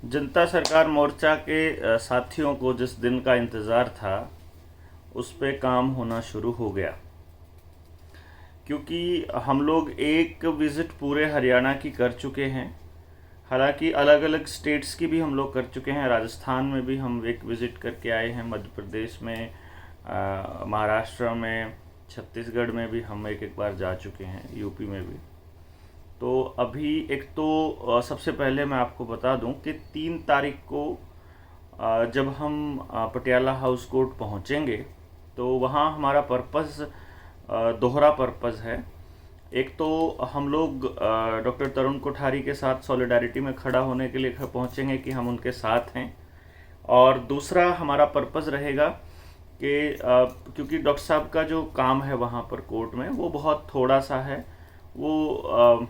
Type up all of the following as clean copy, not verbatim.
जनता सरकार मोर्चा के साथियों को जिस दिन का इंतज़ार था उस पे काम होना शुरू हो गया, क्योंकि हम लोग एक विज़िट पूरे हरियाणा की कर चुके हैं। हालांकि अलग अलग स्टेट्स की भी हम लोग कर चुके हैं। राजस्थान में भी हम एक विज़िट करके आए हैं, मध्य प्रदेश में, महाराष्ट्र में, छत्तीसगढ़ में भी हम एक बार जा चुके हैं, यूपी में भी। तो अभी एक तो सबसे पहले मैं आपको बता दूं कि 3 तारीख को जब हम पटियाला हाउस कोर्ट पहुंचेंगे तो वहाँ हमारा पर्पज़ दोहरा पर्पज़ है। एक तो हम लोग डॉक्टर तरुण कोठारी के साथ सॉलिडारिटी में खड़ा होने के लिए पहुंचेंगे कि हम उनके साथ हैं, और दूसरा हमारा पर्पज़ रहेगा कि क्योंकि डॉक्टर साहब का जो काम है वहाँ पर कोर्ट में वो बहुत थोड़ा सा है, वो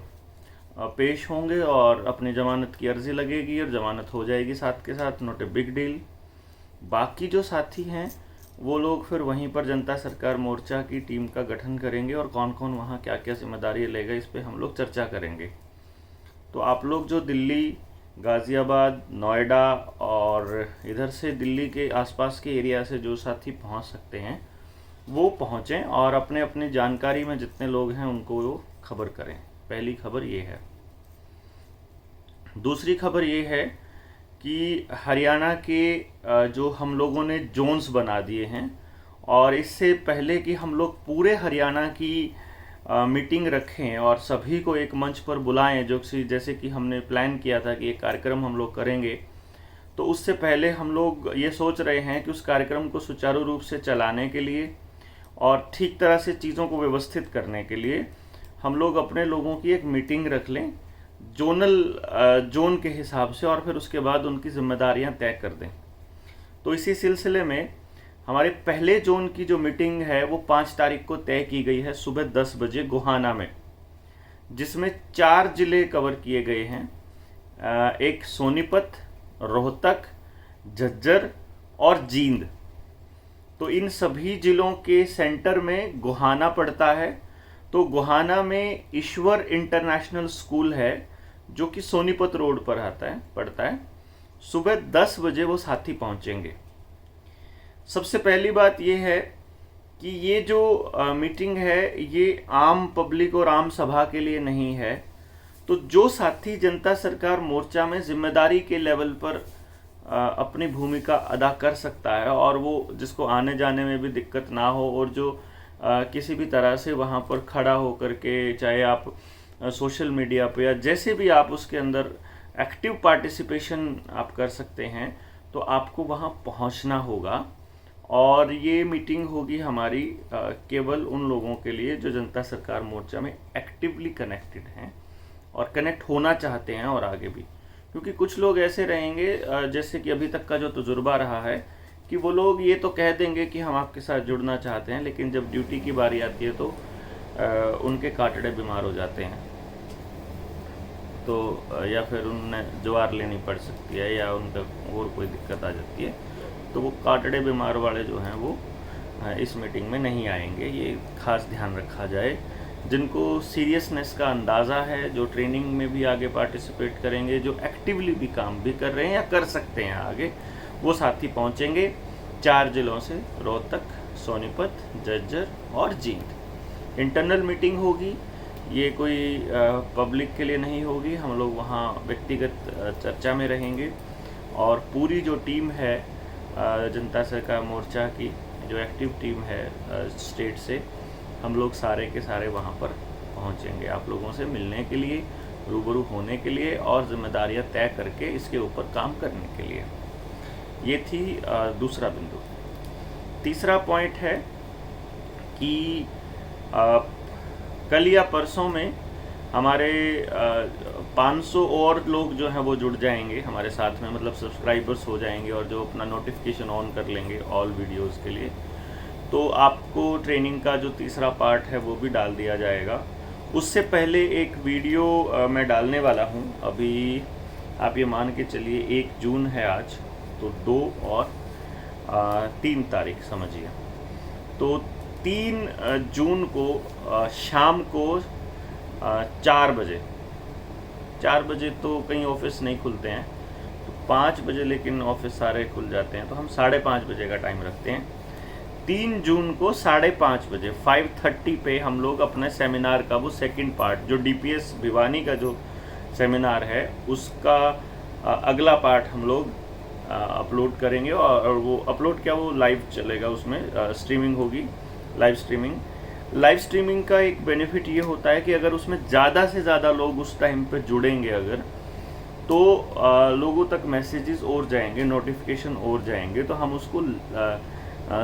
पेश होंगे और अपनी ज़मानत की अर्ज़ी लगेगी और ज़मानत हो जाएगी साथ के साथ, नॉट ए बिग डील। बाकी जो साथी हैं वो लोग फिर वहीं पर जनता सरकार मोर्चा की टीम का गठन करेंगे और कौन कौन वहाँ क्या क्या जिम्मेदारी लेगा इस पे हम लोग चर्चा करेंगे। तो आप लोग जो दिल्ली, गाज़ियाबाद, नोएडा और इधर से दिल्ली के आसपास के एरिया से जो साथी पहुँच सकते हैं वो पहुँचें और अपने अपनी जानकारी में जितने लोग हैं उनको वो खबर करें। पहली खबर ये है। दूसरी खबर ये है कि हरियाणा के जो हम लोगों ने जोन्स बना दिए हैं, और इससे पहले कि हम लोग पूरे हरियाणा की मीटिंग रखें और सभी को एक मंच पर बुलाएं, जो जैसे कि हमने प्लान किया था कि एक कार्यक्रम हम लोग करेंगे, तो उससे पहले हम लोग ये सोच रहे हैं कि उस कार्यक्रम को सुचारू रूप से चलाने के लिए और ठीक तरह से चीज़ों को व्यवस्थित करने के लिए हम लोग अपने लोगों की एक मीटिंग रख लें जोन के हिसाब से, और फिर उसके बाद उनकी जिम्मेदारियां तय कर दें। तो इसी सिलसिले में हमारे पहले जोन की जो मीटिंग है वो 5 तारीख को तय की गई है सुबह 10 बजे गोहाना में, जिसमें 4 जिले कवर किए गए हैं। एक सोनीपत, रोहतक, झज्जर और जींद। तो इन सभी जिलों के सेंटर में गोहाना पड़ता है। तो गोहाना में ईश्वर इंटरनेशनल स्कूल है जो कि सोनीपत रोड पर पड़ता है। सुबह 10 बजे वो साथी पहुंचेंगे। सबसे पहली बात ये है कि ये जो मीटिंग है ये आम पब्लिक और आम सभा के लिए नहीं है। तो जो साथी जनता सरकार मोर्चा में जिम्मेदारी के लेवल पर अपनी भूमिका अदा कर सकता है और वो जिसको आने जाने में भी दिक्कत ना हो, और जो किसी भी तरह से वहाँ पर खड़ा होकर के, चाहे आप सोशल मीडिया पे या जैसे भी आप उसके अंदर एक्टिव पार्टिसिपेशन आप कर सकते हैं, तो आपको वहाँ पहुँचना होगा। और ये मीटिंग होगी हमारी केवल उन लोगों के लिए जो जनता सरकार मोर्चा में एक्टिवली कनेक्टेड हैं और कनेक्ट होना चाहते हैं, और आगे भी, क्योंकि कुछ लोग ऐसे रहेंगे जैसे कि अभी तक का जो तजुर्बा रहा है कि वो लोग ये तो कह देंगे कि हम आपके साथ जुड़ना चाहते हैं, लेकिन जब ड्यूटी की बारी आती है तो उनके काटड़े बीमार हो जाते हैं, तो या फिर उन्हें ज्वार लेनी पड़ सकती है या उनका और कोई दिक्कत आ जाती है, तो वो काटड़े बीमार वाले जो हैं वो इस मीटिंग में नहीं आएंगे। ये खास ध्यान रखा जाए। जिनको सीरियसनेस का अंदाज़ा है, जो ट्रेनिंग में भी आगे पार्टिसिपेट करेंगे, जो एक्टिवली भी काम भी कर रहे हैं या कर सकते हैं आगे, वो साथी पहुंचेंगे 4 जिलों से, रोहतक, सोनीपत, झज्जर और जींद। इंटरनल मीटिंग होगी, ये कोई पब्लिक के लिए नहीं होगी। हम लोग वहाँ व्यक्तिगत चर्चा में रहेंगे, और पूरी जो टीम है जनता सरकार मोर्चा की, जो एक्टिव टीम है स्टेट से, हम लोग सारे के सारे वहाँ पर पहुँचेंगे आप लोगों से मिलने के लिए, रूबरू होने के लिए और जिम्मेदारियाँ तय करके इसके ऊपर काम करने के लिए। ये थी दूसरा बिंदु। तीसरा पॉइंट है कि कल या परसों में हमारे 500 और लोग जो हैं वो जुड़ जाएंगे हमारे साथ में, मतलब सब्सक्राइबर्स हो जाएंगे, और जो अपना नोटिफिकेशन ऑन कर लेंगे ऑल वीडियोस के लिए। तो आपको ट्रेनिंग का जो तीसरा पार्ट है वो भी डाल दिया जाएगा। उससे पहले एक वीडियो मैं डालने वाला हूँ। अभी आप ये मान के चलिए 1 जून है आज, तो 2 और 3 तारीख समझिए। तो 3 जून को शाम को 4 बजे तो कहीं ऑफिस नहीं खुलते हैं, तो 5 बजे लेकिन ऑफिस सारे खुल जाते हैं, तो हम 5:30 बजे का टाइम रखते हैं। 3 जून को 5:30 बजे 5:30 पे हम लोग अपने सेमिनार का वो सेकंड पार्ट, जो DPS भिवानी का जो सेमिनार है उसका अगला पार्ट हम लोग अपलोड करेंगे। और वो अपलोड क्या, वो लाइव चलेगा, उसमें स्ट्रीमिंग होगी, लाइव स्ट्रीमिंग का एक बेनिफिट ये होता है कि अगर उसमें ज़्यादा से ज़्यादा लोग उस टाइम पे जुड़ेंगे अगर, तो लोगों तक मैसेजेस और जाएंगे, नोटिफिकेशन और जाएंगे, तो हम उसको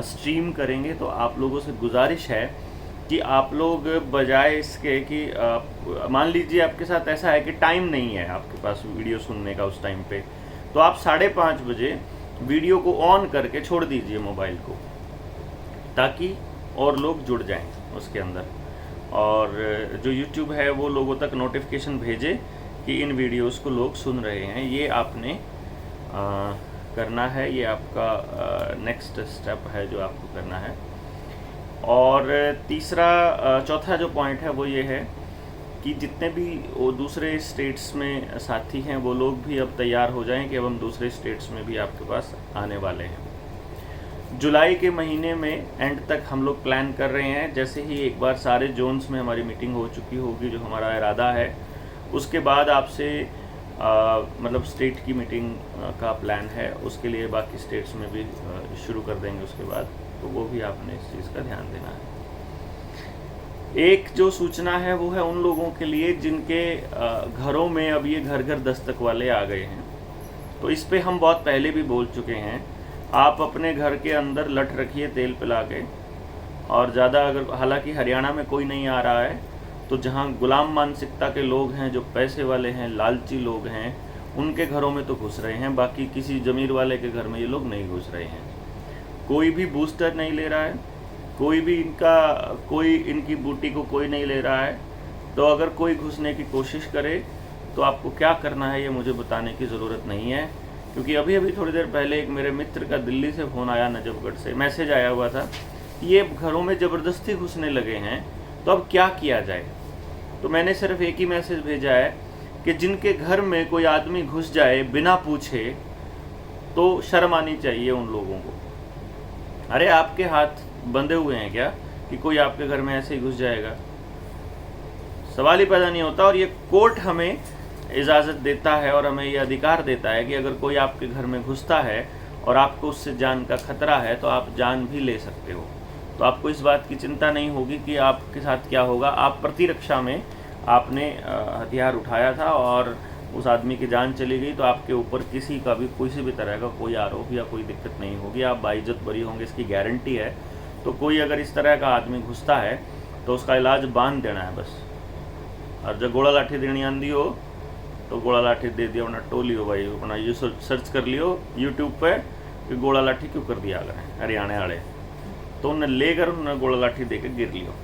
स्ट्रीम करेंगे। तो आप लोगों से गुजारिश है कि आप लोग बजाय इसके कि मान लीजिए आपके साथ ऐसा है कि टाइम नहीं है आपके पास वीडियो सुनने का उस टाइम पे, तो आप 5:30 बजे वीडियो को ऑन करके छोड़ दीजिए मोबाइल को, ताकि और लोग जुड़ जाएं उसके अंदर। और जो YouTube है वो लोगों तक नोटिफिकेशन भेजे कि इन वीडियोस को लोग सुन रहे हैं। ये आपने करना है, ये आपका नेक्स्ट स्टेप है जो आपको करना है। और चौथा जो पॉइंट है वो ये है कि जितने भी वो दूसरे स्टेट्स में साथी हैं वो लोग भी अब तैयार हो जाएं कि अब हम दूसरे स्टेट्स में भी आपके पास आने वाले हैं। जुलाई के महीने में एंड तक हम लोग प्लान कर रहे हैं। जैसे ही एक बार सारे जोन्स में हमारी मीटिंग हो चुकी होगी, जो हमारा इरादा है, उसके बाद आपसे मतलब स्टेट की मीटिंग का प्लान है, उसके लिए बाकी स्टेट्स में भी शुरू कर देंगे उसके बाद, तो वो भी आपने इस चीज़ का ध्यान देना है। एक जो सूचना है वो है उन लोगों के लिए जिनके घरों में अब ये घर घर दस्तक वाले आ गए हैं। तो इस पे हम बहुत पहले भी बोल चुके हैं, आप अपने घर के अंदर लठ रखिए तेल पिला के। और ज़्यादा अगर, हालांकि हरियाणा में कोई नहीं आ रहा है, तो जहाँ गुलाम मानसिकता के लोग हैं, जो पैसे वाले हैं, लालची लोग हैं, उनके घरों में तो घुस रहे हैं, बाकी किसी ज़मीर वाले के घर में ये लोग नहीं घुस रहे हैं। कोई भी बूस्टर नहीं ले रहा है, कोई इनकी बूटी को कोई नहीं ले रहा है। तो अगर कोई घुसने की कोशिश करे तो आपको क्या करना है ये मुझे बताने की ज़रूरत नहीं है, क्योंकि अभी थोड़ी देर पहले एक मेरे मित्र का दिल्ली से फ़ोन आया, नजफगढ़ से मैसेज आया हुआ था, ये घरों में ज़बरदस्ती घुसने लगे हैं, तो अब क्या किया जाए। तो मैंने सिर्फ एक ही मैसेज भेजा है कि जिनके घर में कोई आदमी घुस जाए बिना पूछे, तो शर्म आनी चाहिए उन लोगों को। अरे आपके हाथ बंधे हुए हैं क्या कि कोई आपके घर में ऐसे ही घुस जाएगा? सवाल ही पैदा नहीं होता। और ये कोर्ट हमें इजाज़त देता है और हमें ये अधिकार देता है कि अगर कोई आपके घर में घुसता है और आपको उससे जान का खतरा है, तो आप जान भी ले सकते हो। तो आपको इस बात की चिंता नहीं होगी कि आपके साथ क्या होगा। आप प्रतिरक्षा में आपने हथियार उठाया था और उस आदमी की जान चली गई, तो आपके ऊपर किसी का भी किसी भी तरह का कोई आरोप या कोई दिक्कत नहीं होगी, आप बाइज्जत बरी होंगे, इसकी गारंटी है। तो कोई अगर इस तरह का आदमी घुसता है तो उसका इलाज बांध देना है बस। और जब गोला लाठी देनी आंदी हो तो गोला लाठी दे दिया, वरना टोली हो भाई। अपना ये सर्च कर लियो यूट्यूब पे कि गोला लाठी क्यों कर दिया अगर हरियाणा वाले, तो उन्हें लेकर उन्हें गोला लाठी दे के गिर लियो।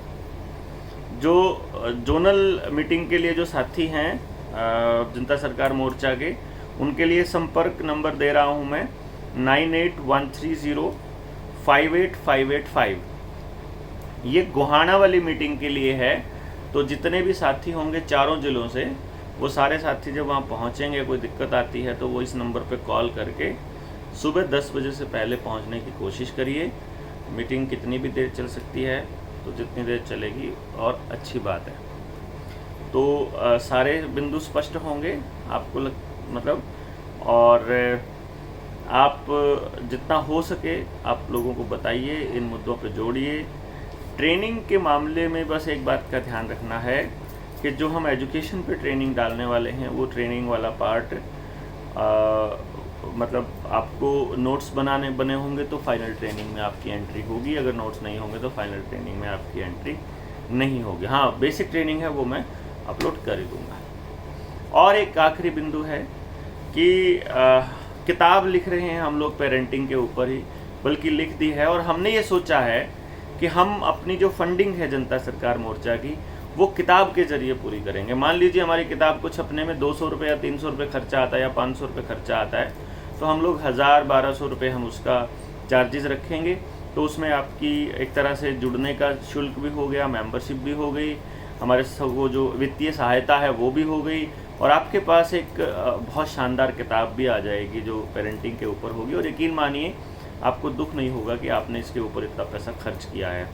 जो जोनल मीटिंग के लिए जो साथी हैं जनता सरकार मोर्चा के, उनके लिए संपर्क नंबर दे रहा हूं मैं 9813058585। ये गोहाना वाली मीटिंग के लिए है। तो जितने भी साथी होंगे चारों जिलों से, वो सारे साथी जब वहाँ पहुँचेंगे, कोई दिक्कत आती है तो वो इस नंबर पे कॉल करके सुबह 10 बजे से पहले पहुँचने की कोशिश करिए। मीटिंग कितनी भी देर चल सकती है, तो जितनी देर चलेगी और अच्छी बात है। तो सारे बिंदु स्पष्ट होंगे आपको मतलब, और आप जितना हो सके आप लोगों को बताइए, इन मुद्दों पे जोड़िए। ट्रेनिंग के मामले में बस एक बात का ध्यान रखना है कि जो हम एजुकेशन पे ट्रेनिंग डालने वाले हैं, वो ट्रेनिंग वाला पार्ट मतलब आपको नोट्स बने होंगे तो फाइनल ट्रेनिंग में आपकी एंट्री होगी, अगर नोट्स नहीं होंगे तो फाइनल ट्रेनिंग में आपकी एंट्री नहीं होगी। हाँ, बेसिक ट्रेनिंग है वो मैं अपलोड कर ही दूँगा। और एक आखिरी बिंदु है कि किताब लिख रहे हैं हम लोग पेरेंटिंग के ऊपर ही, बल्कि लिख दी है, और हमने ये सोचा है कि हम अपनी जो फंडिंग है जनता सरकार मोर्चा की, वो किताब के ज़रिए पूरी करेंगे। मान लीजिए हमारी किताब को छपने में 200 रुपये या 300 रुपये खर्चा आता है या 500 रुपये खर्चा आता है, तो हम लोग 1000-1200 रुपये हम उसका चार्जेस रखेंगे। तो उसमें आपकी एक तरह से जुड़ने का शुल्क भी हो गया, मेंबरशिप भी हो गई, हमारे सब वो जो वित्तीय सहायता है वो भी हो गई, और आपके पास एक बहुत शानदार किताब भी आ जाएगी जो पेरेंटिंग के ऊपर होगी, और यकीन मानिए आपको दुख नहीं होगा कि आपने इसके ऊपर इतना पैसा खर्च किया है।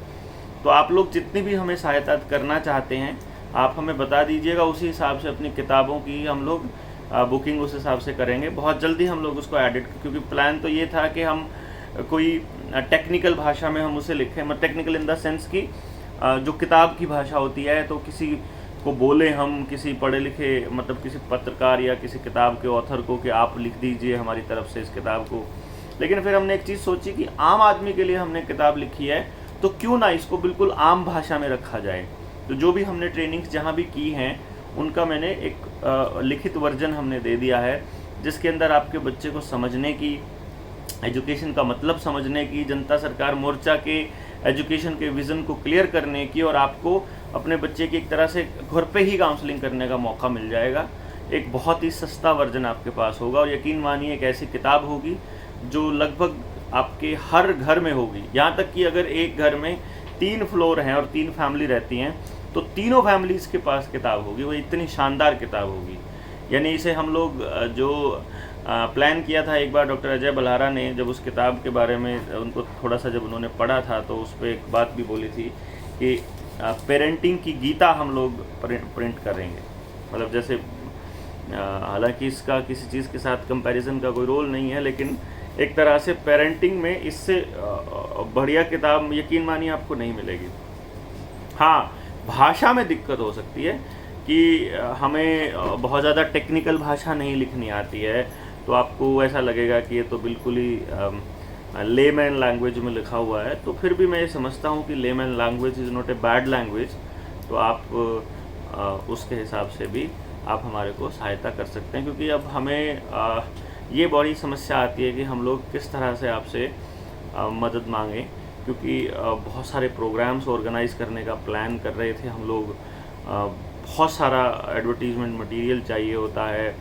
तो आप लोग जितनी भी हमें सहायता करना चाहते हैं आप हमें बता दीजिएगा, उसी हिसाब से अपनी किताबों की हम लोग बुकिंग उस हिसाब से करेंगे। बहुत जल्दी हम लोग उसको एडिट, क्योंकि प्लान तो ये था कि हम कोई टेक्निकल भाषा में हम उसे लिखें, मतलब टेक्निकल इन द सेंस कि जो किताब की भाषा होती है, तो किसी को बोले हम, किसी पढ़े लिखे मतलब किसी पत्रकार या किसी किताब के ऑथर को कि आप लिख दीजिए हमारी तरफ से इस किताब को। लेकिन फिर हमने एक चीज़ सोची कि आम आदमी के लिए हमने किताब लिखी है तो क्यों ना इसको बिल्कुल आम भाषा में रखा जाए। तो जो भी हमने ट्रेनिंग्स जहाँ भी की हैं उनका मैंने एक लिखित वर्जन हमने दे दिया है, जिसके अंदर आपके बच्चे को समझने की, एजुकेशन का मतलब समझने की, जनता सरकार मोर्चा के एजुकेशन के विज़न को क्लियर करने की, और आपको अपने बच्चे की एक तरह से घर पे ही काउंसलिंग करने का मौका मिल जाएगा। एक बहुत ही सस्ता वर्जन आपके पास होगा, और यकीन मानिए एक ऐसी किताब होगी जो लगभग आपके हर घर में होगी। यहाँ तक कि अगर एक घर में 3 फ्लोर हैं और 3 फैमिली रहती हैं तो तीनों फैमिलीज़ के पास किताब होगी, वो इतनी शानदार किताब होगी। यानी इसे हम लोग जो प्लान किया था एक बार डॉक्टर अजय बल्हारा ने, जब उस किताब के बारे में उनको थोड़ा सा जब उन्होंने पढ़ा था तो उस पर एक बात भी बोली थी कि पेरेंटिंग की गीता हम लोग प्रिंट करेंगे। मतलब जैसे हालांकि इसका किसी चीज़ के साथ कंपैरिजन का कोई रोल नहीं है, लेकिन एक तरह से पेरेंटिंग में इससे बढ़िया किताब यकीन मानिए आपको नहीं मिलेगी। हाँ, भाषा में दिक्कत हो सकती है कि हमें बहुत ज़्यादा टेक्निकल भाषा नहीं लिखनी आती है, तो आपको ऐसा लगेगा कि ये तो बिल्कुल ही लेमैन लैंग्वेज में लिखा हुआ है। तो फिर भी मैं ये समझता हूँ कि layman language is not a bad language, तो आप उसके हिसाब से भी आप हमारे को सहायता कर सकते हैं। क्योंकि अब हमें ये बड़ी समस्या आती है कि हम लोग किस तरह से आपसे मदद मांगें, क्योंकि बहुत सारे प्रोग्राम्स ऑर्गेनाइज़ करने का प्लान कर रहे थे हम लोग। बहुत सारा एडवर्टीज़मेंट मटेरियल चाहिए होता है।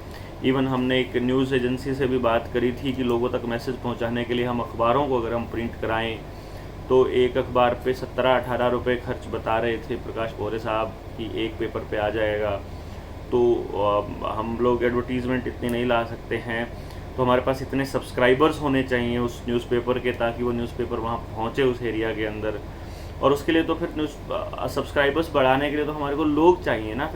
इवन हमने एक न्यूज़ एजेंसी से भी बात करी थी कि लोगों तक मैसेज पहुंचाने के लिए हम अखबारों को अगर हम प्रिंट कराएं तो एक अखबार पे 17-18 रुपये खर्च बता रहे थे प्रकाश पोरे साहब कि एक पेपर पे आ जाएगा। तो हम लोग एडवर्टीज़मेंट इतनी नहीं ला सकते हैं, तो हमारे पास इतने सब्सक्राइबर्स होने चाहिए उस न्यूज़पेपर के, ताकि वो न्यूज़पेपर वहाँ पहुँचे उस एरिया के अंदर। और उसके लिए तो फिर सब्सक्राइबर्स बढ़ाने के लिए तो हमारे को लोग चाहिए ना।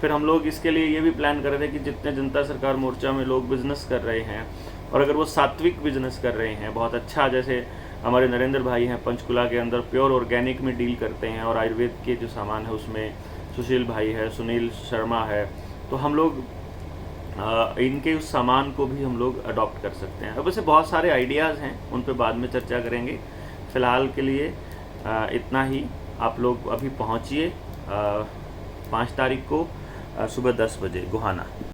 फिर हम लोग इसके लिए ये भी प्लान कर रहे थे कि जितने जनता सरकार मोर्चा में लोग बिज़नेस कर रहे हैं, और अगर वो सात्विक बिजनेस कर रहे हैं बहुत अच्छा, जैसे हमारे नरेंद्र भाई हैं पंचकुला के अंदर प्योर ऑर्गेनिक में डील करते हैं, और आयुर्वेद के जो सामान है उसमें सुशील भाई है, सुनील शर्मा है, तो हम लोग इनके उस सामान को भी हम लोग अडॉप्ट कर सकते हैं। अब वैसे बहुत सारे आइडियाज़ हैं, उन पे बाद में चर्चा करेंगे। फ़िलहाल के लिए इतना ही। आप लोग अभी पहुंचिए 5 तारीख को सुबह 10 बजे गोहाना।